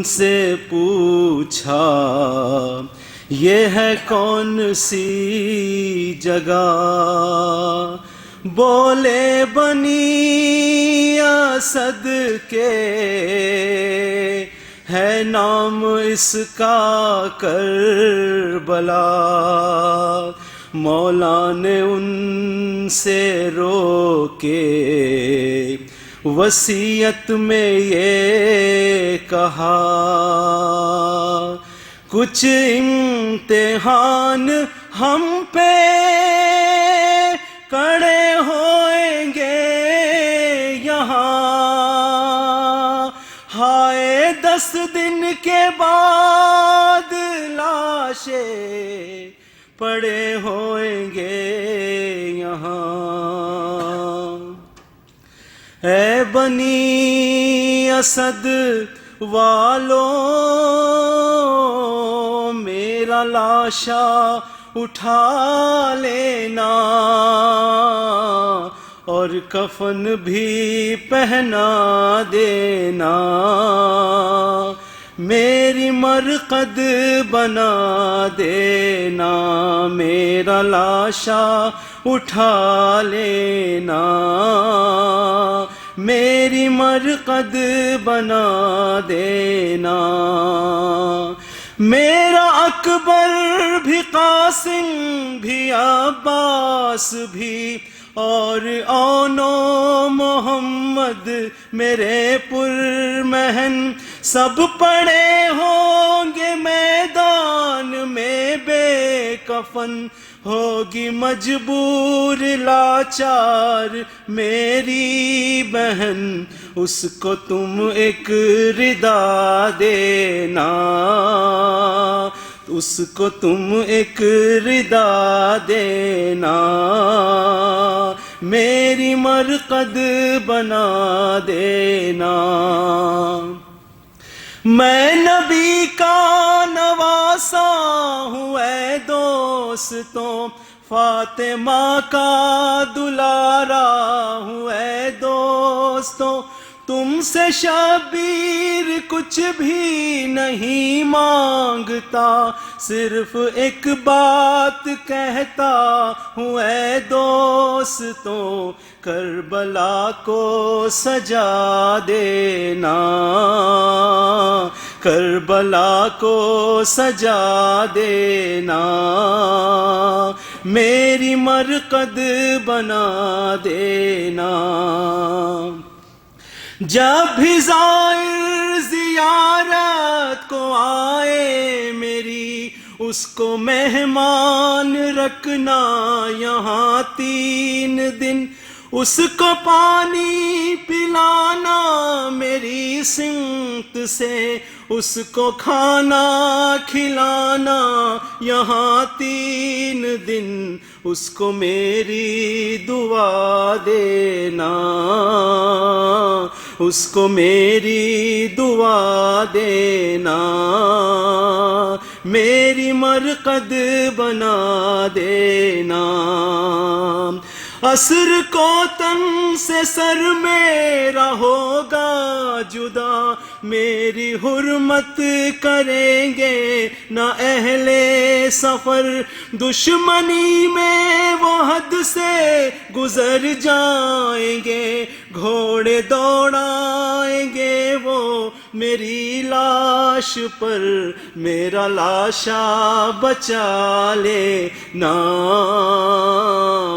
سے پوچھا یہ ہے کون سی جگہ؟ بولے بنی اسد کے ہے نام اس کا کربلا۔ مولا نے ان سے روکے وصیت میں یہ کہا، کچھ امتحان ہم پہ کڑے ہوئیں گے یہاں، ہائے 10 دن کے بعد لاشیں پڑے ہوئیں گے یہاں۔ اے بنی اسد والوں میرا لاشا اٹھا لینا اور کفن بھی پہنا دینا، میری مرقد بنا دینا، میرا لاشا اٹھا لینا، میری مرقد بنا دینا۔ میرا اکبر بھی، قاسم بھی، عباس بھی اور اونو محمد میرے پرمہن سب پڑے ہوں گے میدان میں بے کفن، ہوگی مجبور لاچار میری بہن، اس کو تم ایک ردا دینا، اس کو تم ایک ردا دینا، میری مرقد بنا دینا۔ میں نبی کا نواسا ہوں اے دوستوں، فاطمہ کا دلارا ہوں اے دوستوں، تم سے شبیر کچھ بھی نہیں مانگتا، صرف ایک بات کہتا ہوں اے دوستوں، کربلا کو سجا دینا، کربلا کو سجا دینا، میری مرقد بنا دینا۔ جب بھی زائر زیارت کو آئے میری، اس کو مہمان رکھنا یہاں 3 دن، اس کو پانی پلانا میری سمت سے، اس کو کھانا کھلانا یہاں 3 دن، اس کو میری دعا دینا، اس کو میری دعا دینا، میری مرقد بنا دینا۔ عصر کو تن سے سر میرا ہوگا جدا، میری حرمت کریں گے نہ اہل سفر، دشمنی میں وہ حد سے گزر جائیں گے، گھوڑے دوڑائیں گے وہ میری لاش پر، میرا لاشا بچا لینا،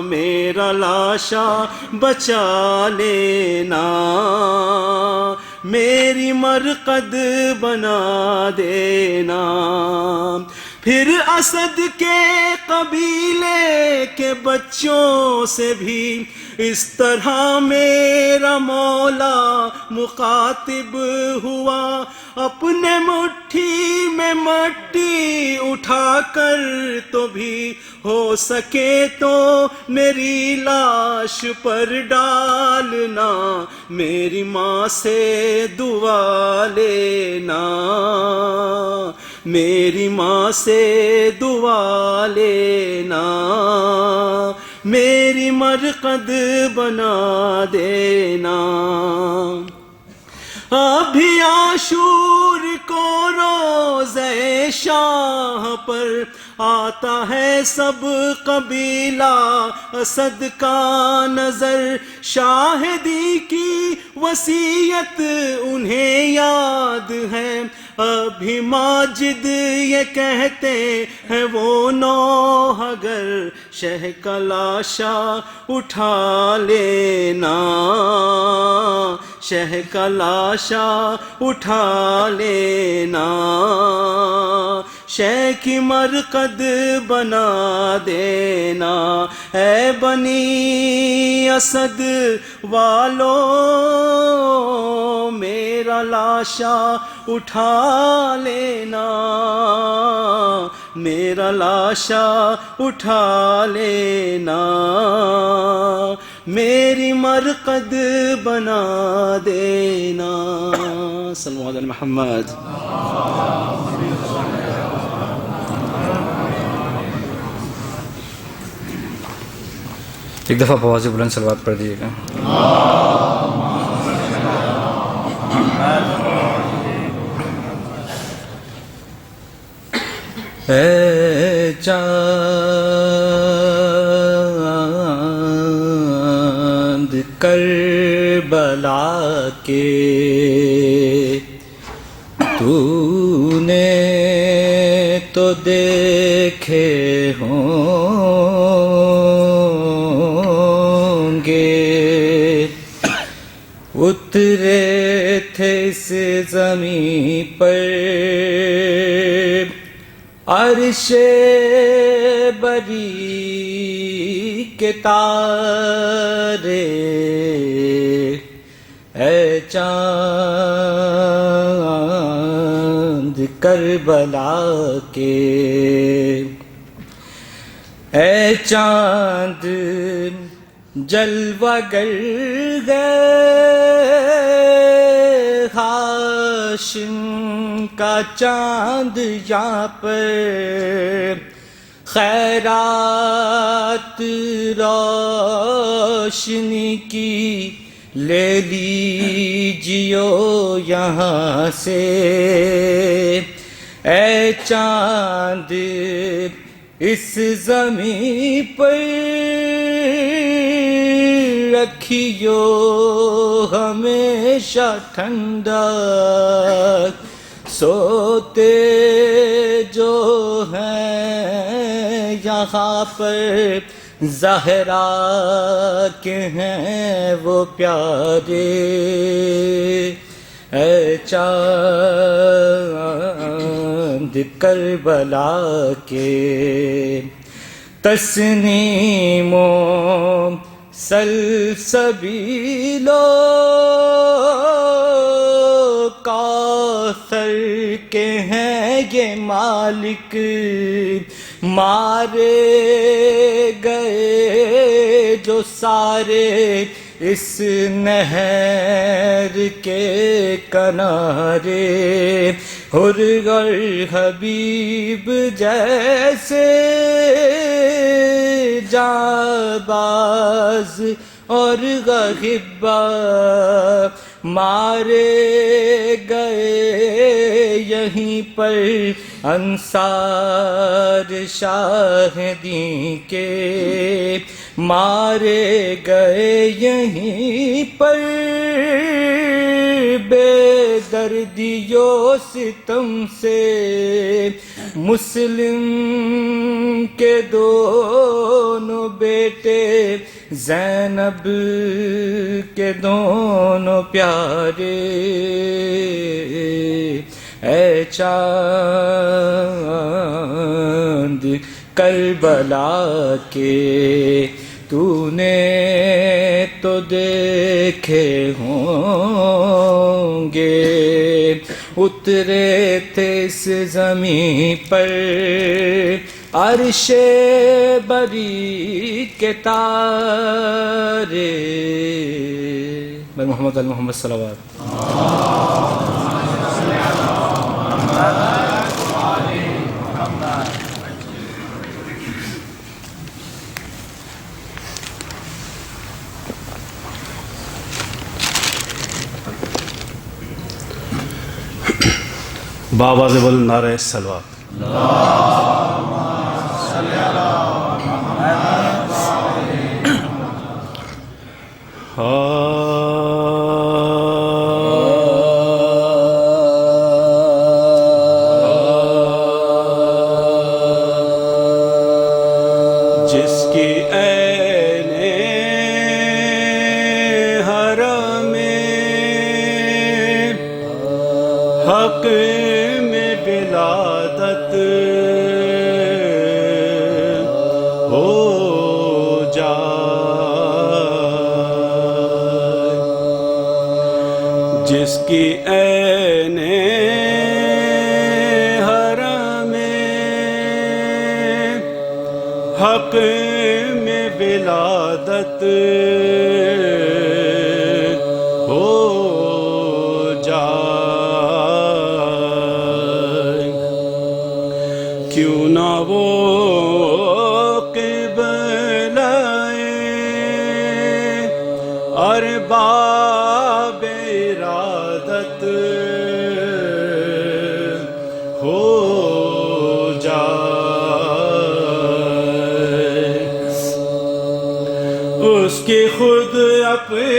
میرا لاشا بچا لینا، میری مرقد بنا دینا۔ پھر اسد کے قبیلے کے بچوں سے بھی اس طرح میرا مولا مخاطب ہوا، اپنے مٹھی میں مٹی اٹھا کر تو بھی ہو سکے تو میری لاش پر ڈالنا، میری ماں سے دعا لینا، میری ماں سے دعا لینا، میری مرقد بنا دینا۔ ابھی عاشور کو شاہ پر آتا ہے سب قبیلہ اسد کا نظر، شاہدی کی وصیت انہیں یاد ہے، ابھی ماجد یہ کہتے ہیں وہ نوح اگر شہ کا لاشا اٹھا لینا، شہ کا لاشا اٹھا لینا، شہ کی مرقد بنا دینا، اے بنی اسد والو میرا لاشا اٹھا لینا، میرا لاشا اٹھا لینا، میری مرقد بنا دینا۔ صلو علی محمد۔ ایک دفعہ بواز بلند صلوات پڑھ دیجیے گا۔ اے چاند کربلا کے تو نے تو دیکھے ہوں گے، اترے تھے اس زمین پر عرش بری کے تارے، اے چاند کربلا کے، اے چاند جلوہ گر گئے، ہاشم کا چاند یہاں پر، خیرات روشنی کی لے لیجیو یہاں سے، اے چاند اس زمین پر رکھیو ہمیشہ ٹھنڈا، سوتے جو ہیں یہاں پر زہرا کے ہیں وہ پیارے، اے چاند کربلا کے، تسنیموں سلسبیلو کوثر کے ہیں یہ مالک، مارے گئے جو سارے اس نہر کے کنارے، حر حبیب جیسے جانباز اور غحبہ مارے گئے یہیں پر انصار شاہدین کے، مارے گئے یہیں پر بے دردیو ستم سے، مسلم کے دونوں بیٹے زینب کے دونوں پیارے، اے چاند کربلا کے، تو نے تو دیکھے ہوں گے، اترے تھے اس زمین پر عرش بری کے تارے، محمد محمد صلوات۔ بآواز بلند نعرہ صلوات۔ جس کی عین حرم حق میں ولادت ہو جائے، جس کی عین حرم حق میں ولادت ہو جائے، کیوں نہ وہ قبلہ ارباب ارادت ہو جائے، اس کی خود اپنی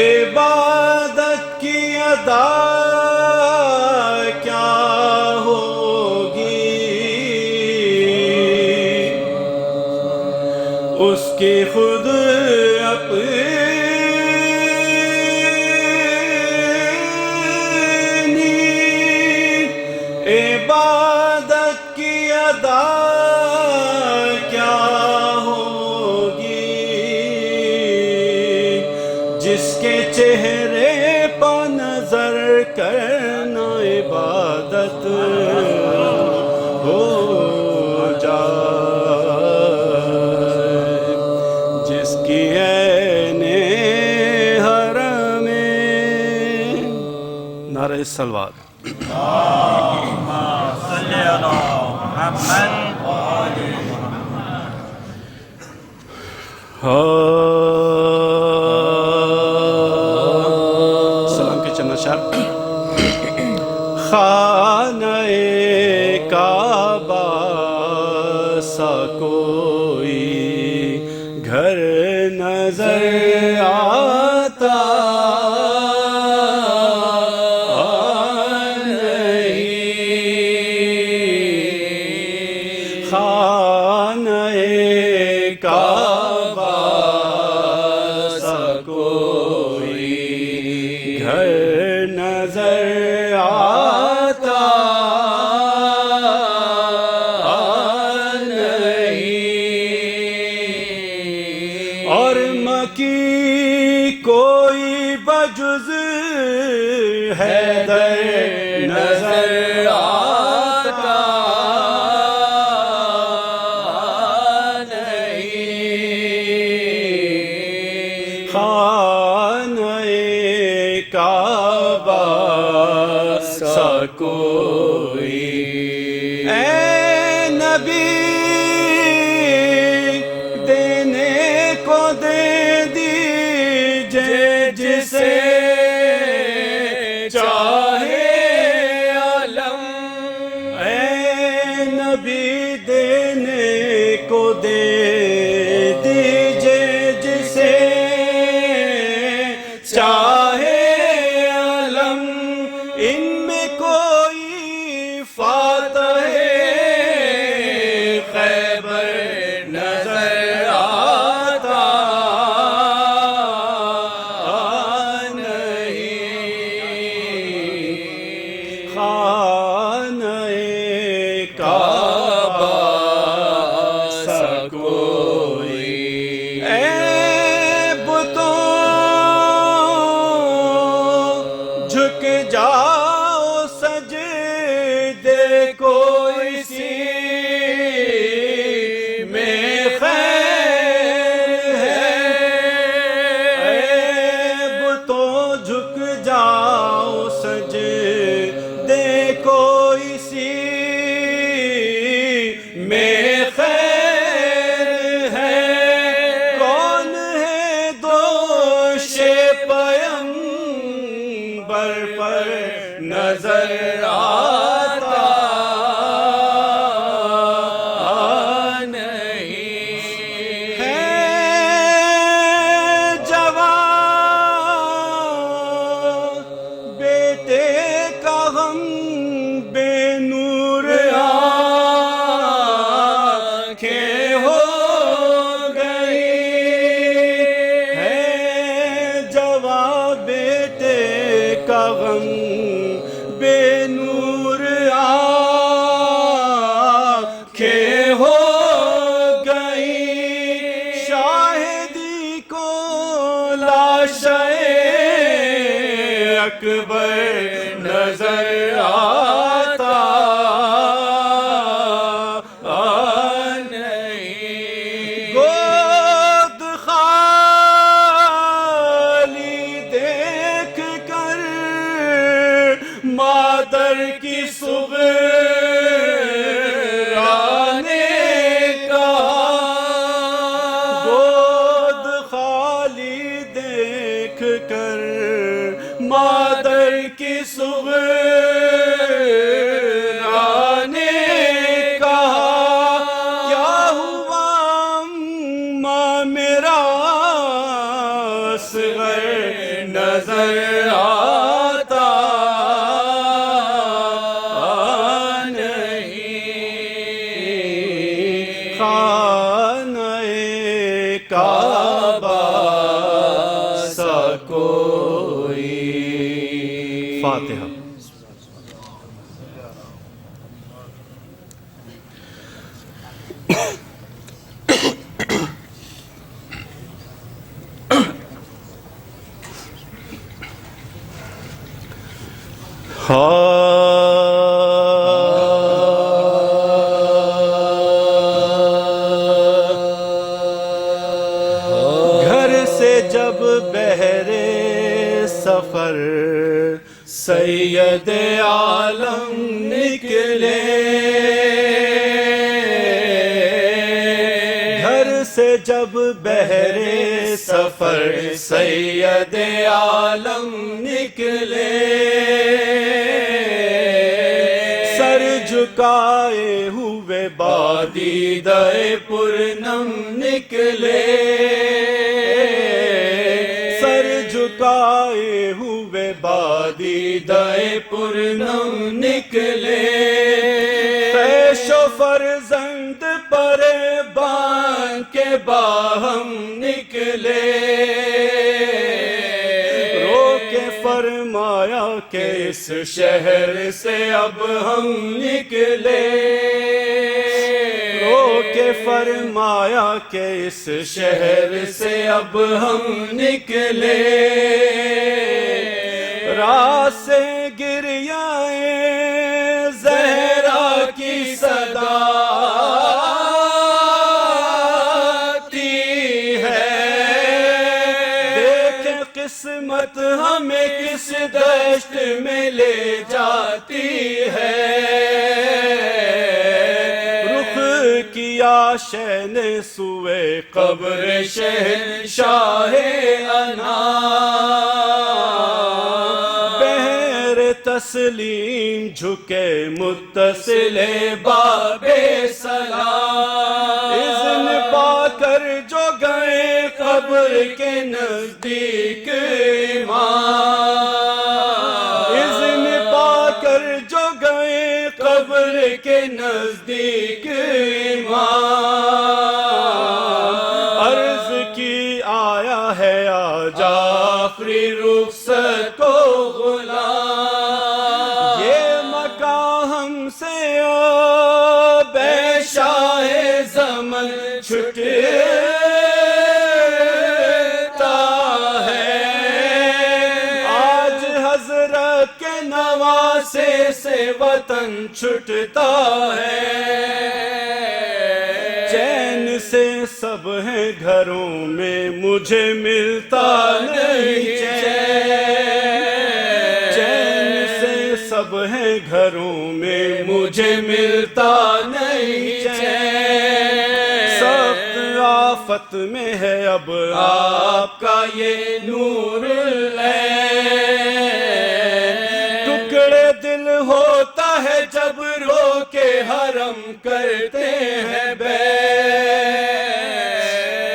عبادت کی ادا کیا ہوگی، اس کی خود اپنی عبادت کی ادا کیا ہوگی، جس کے چہرے پر نظر کرنا عبادت ہو جائے، جس کی عین حرم نعرہ صلوات سلام کے چند اشعار۔ خانہ کعبہ سا کوئی گھر نظر آتا خانہ کعبہ سا کوئی گھر نظر آتا نہیں، اور مکی کوئی بجز حیدر نظر آتا خانہ کعبہ سا کوئی، اے نبی دینے کو دے دیجئے جسے چاہے عالم، اے نبی دینے کو دے دیجئے جسے چاہے علم، ان میں کوئی فاتح خیبر نظر آتا غم بے نور آنکھیں ہو گئی، شاہدی کو لاشے اکبر نظر آتا نہیں، گود خالی دیکھ کر مادر کی صغرا نے کہا، گود خالی دیکھ کر مادر کی صغرا نے کہا، کیا ہوا اماں میرا اصغر نظر آتا نہیں، خانہ کعبہ سا کوئی۔ فاتحہ۔ گھر سے جب بہرے سفر سید عالم نکلے، گھر سے جب بہرے سفر سید عالم نکلے، سر جھکائے ہوئے بادیدہ پرنم نکلے، سر جھکائے ہوئے بادیدہ پرنم نکلے، خیش و فرزند پر بان کے باہم نکلے، رو کے فرمایا کہ اس شہر سے اب ہم نکلے، رو کے فرمایا کہ اس شہر سے اب ہم نکلے، راہ سے گریائے زہرا کی صدا آتی ہے، دیکھ قسمت ہمیں کس دشت میں لے جاتی ہے، رخ کیا شہ نے سوئے قبر شہنشاہ انا، بہر تسلیم جھکے متصل باب سلام، اذن پا کر جو گئے قبر کے نزدیک امام، اذن پا کر جو گئے قبر کے نزدیک امام، عرض کی آیا ہے آ جعفری رخصت کو غلام، یہ مکان ہم سے اب اے شاہ زمن چھٹتا ہے، آج حضرت کے نواسے سے وطن چھٹتا ہے، چین سے سب ہیں گھروں میں مجھے ملتا نہیں چین سے سب ہیں گھروں میں مجھے ملتا نہیں چین، سخت آفت میں ہے اب آپ کا یہ نور العین، ٹکڑے دل ہوتا ہے جب رو کے حرم کرتے ہیں بیت،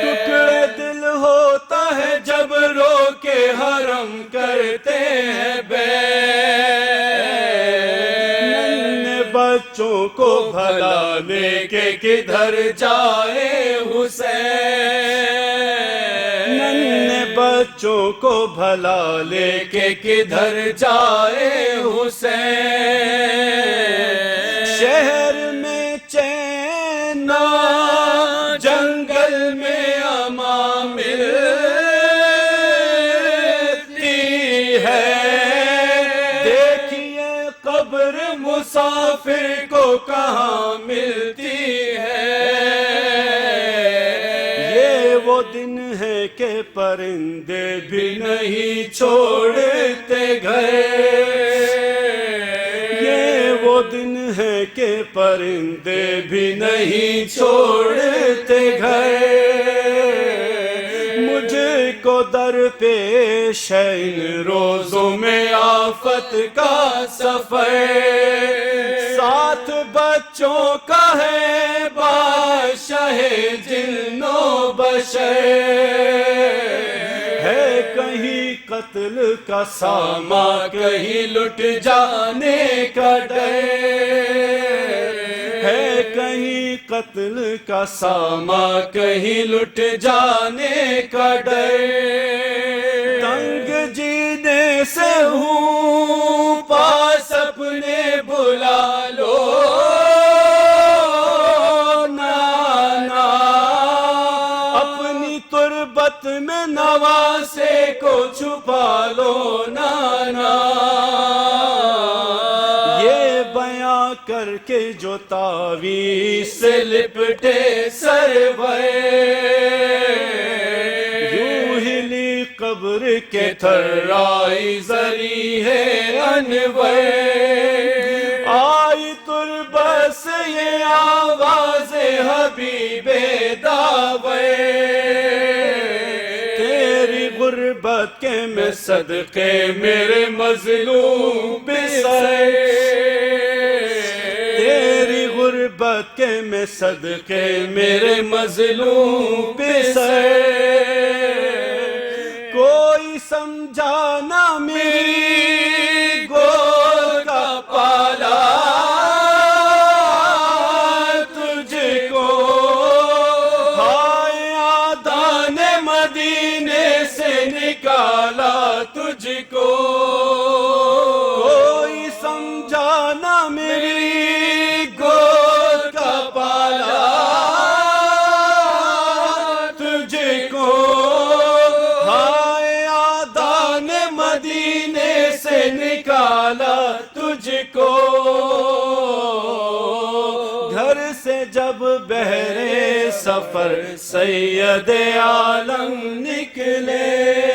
ٹکڑے دل ہوتا ہے جب رو کے حرم کرتے ہیں بیت، ننھے بچوں کو بھلا لے کے کدھر جائے حسین، ننھے بچوں کو بھلا لے کہ کدھر جائے حسین، شہر میں چین نہ جنگل میں امان ملتی ہے، دیکھیے قبر مسافر کو کہاں ملتی ہے۔ یہ وہ دن ہے کہ پرندے بھی نہیں چھوڑتے گھر، یہ وہ دن ہے کہ پرندے بھی نہیں چھوڑتے گھر، مجھے کو درپیش ہے ان روزوں میں آفت کا سفر، ساتھ بچوں کا ہے بادشاہ جن و بشر، ہے کہیں قتل کا ساما کہیں لٹ جانے کا ڈر، ہے کہیں قتل کا ساما کہیں لٹ جانے کا ڈر، تنگ جینے سے ہوں پاس اپنے بلا لو نانا، اپنی تربت میں نواسے کو چھپا لو نانا، یہ بیاں کر کے جو تعویذ سے لپٹے سرور، یوں ہلی قبر کے تھرائی زری ہے انور، آئی تربت سے یہ آواز حبیب داور، تیری غربت کے میں صدقے میرے مظلوم بسر، تیری غربت کے میں صدقے میرے مظلوم بسر، کوئی سمجھانا میری گول کا پالا تجھ کو، ہائے دان مدینے سے نکالا تجھ کو، کوئی سمجھانا میری گول کا پالا تجھ کو، ہائے دان مدینے سے نکالا تجھ کو، گھر سے جب بہرے سفر سید عالم نکلے